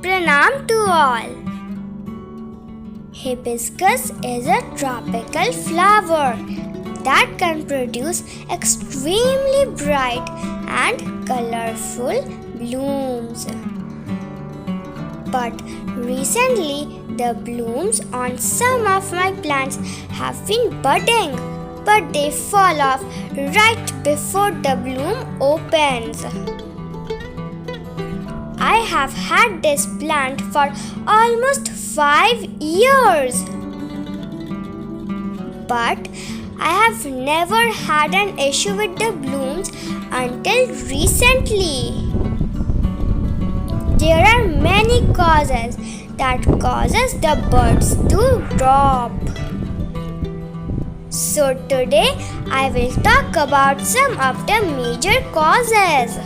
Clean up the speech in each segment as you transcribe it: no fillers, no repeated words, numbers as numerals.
Pranam to all. Hibiscus is a tropical flower that can produce extremely bright and colorful blooms. But recently, the blooms on some of my plants have been budding, but they fall off right before the bloom opens. I have had this plant for almost 5 years, but I have never had an issue with the blooms until recently. There are many causes that causes the buds to drop. So today I will talk about some of the major causes,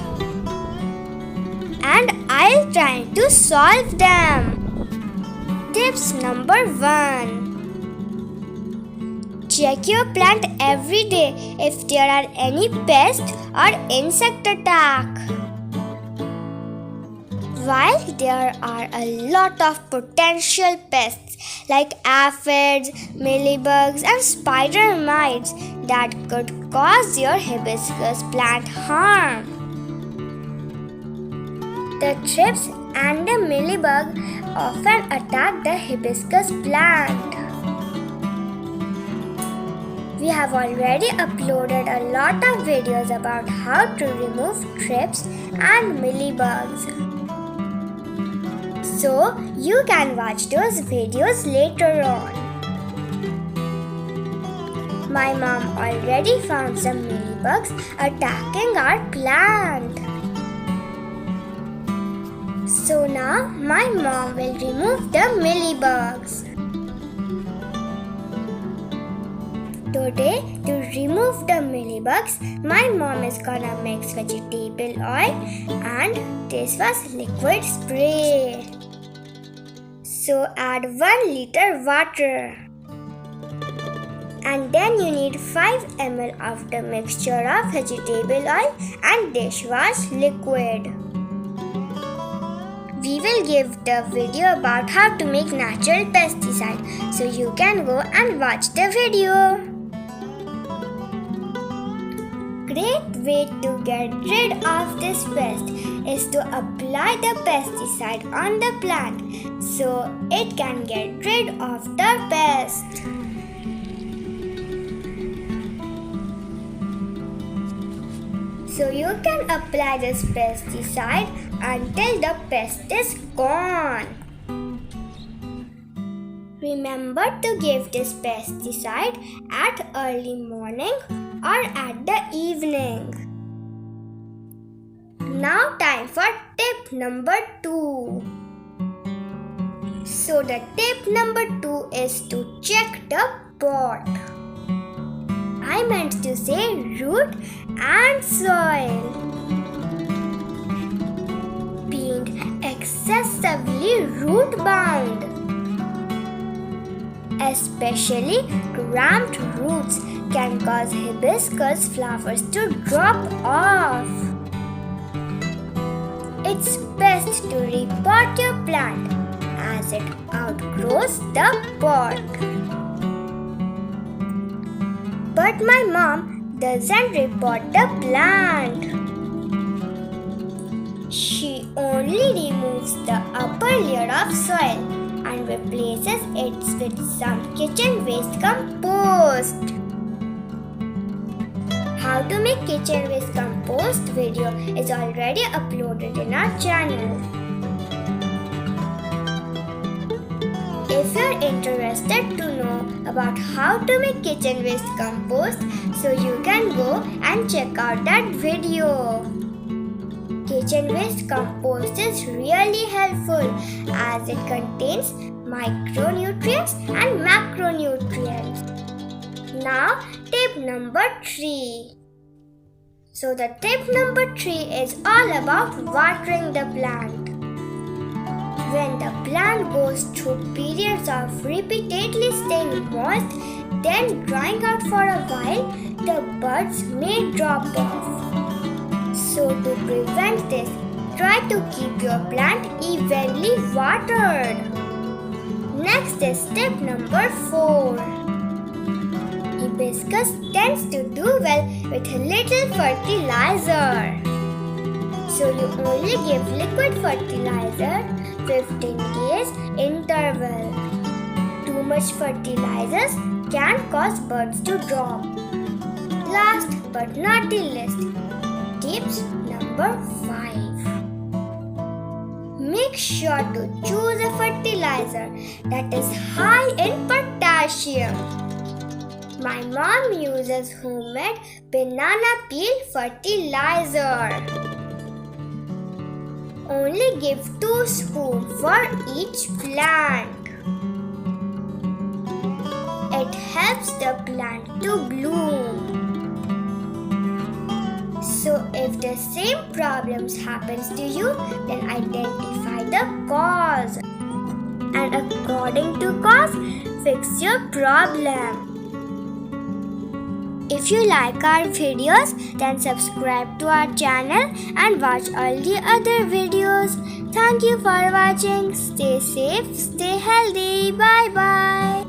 and I'll try to solve them. Tips number 1. Check your plant every day if there are any pest or insect attack. While there are a lot of potential pests like aphids, mealybugs and spider mites that could cause your hibiscus plant harm. The thrips and the mealybug often attack the hibiscus plant. We have already uploaded a lot of videos about how to remove thrips and mealybugs. So you can watch those videos later on. My mom already found some mealybugs attacking our plant. So now my mom will remove the mealybugs. Today, to remove the mealybugs, my mom is gonna mix vegetable oil and this was liquid spray. So add 1 liter water. And then you need 5 ml of the mixture of vegetable oil and dishwash liquid. We will give the video about how to make natural pesticide, so you can go and watch the video. Great way to get rid of this pest is to apply the pesticide on the plant so it can get rid of the pest. So you can apply this pesticide until the pest is gone. Remember to give this pesticide at early morning or at the evening. Now time for tip number 2. So the tip number 2 is to check the pot. I meant to say root and soil. Being excessively root bound, especially cramped roots, can cause hibiscus flowers to drop off. It's best to repot your plant as it outgrows the pot. But my mom doesn't repot the plant. She only removes the upper layer of soil and replaces it with some kitchen waste compost. How to make kitchen waste compost video is already uploaded in our channel. If you're interested to know about how to make kitchen waste compost, so you can go and check out that video. Kitchen waste compost is really helpful as it contains micronutrients and macronutrients. Now tip number 3. So the tip number 3 is all about watering the plant. When the plant goes through periods of repeatedly staying moist, then drying out for a while, the buds may drop off. So to prevent this, Try to keep your plant evenly watered. Next is step number 4. Hibiscus tends to do well with a little fertilizer. So you only give liquid fertilizer 15 days interval. Too much fertilizers can cause buds to drop. Last but not the least, tips number 5. Make sure to choose a fertilizer that is high in potassium. My mom uses homemade banana peel fertilizer. Only give 2 spoons for each plant. It helps the plant to bloom. So if the same problems happens to you, then identify the cause. And according to cause, fix your problem. If you like our videos, then subscribe to our channel and watch all the other videos. Thank you for watching. Stay safe, stay healthy. Bye bye.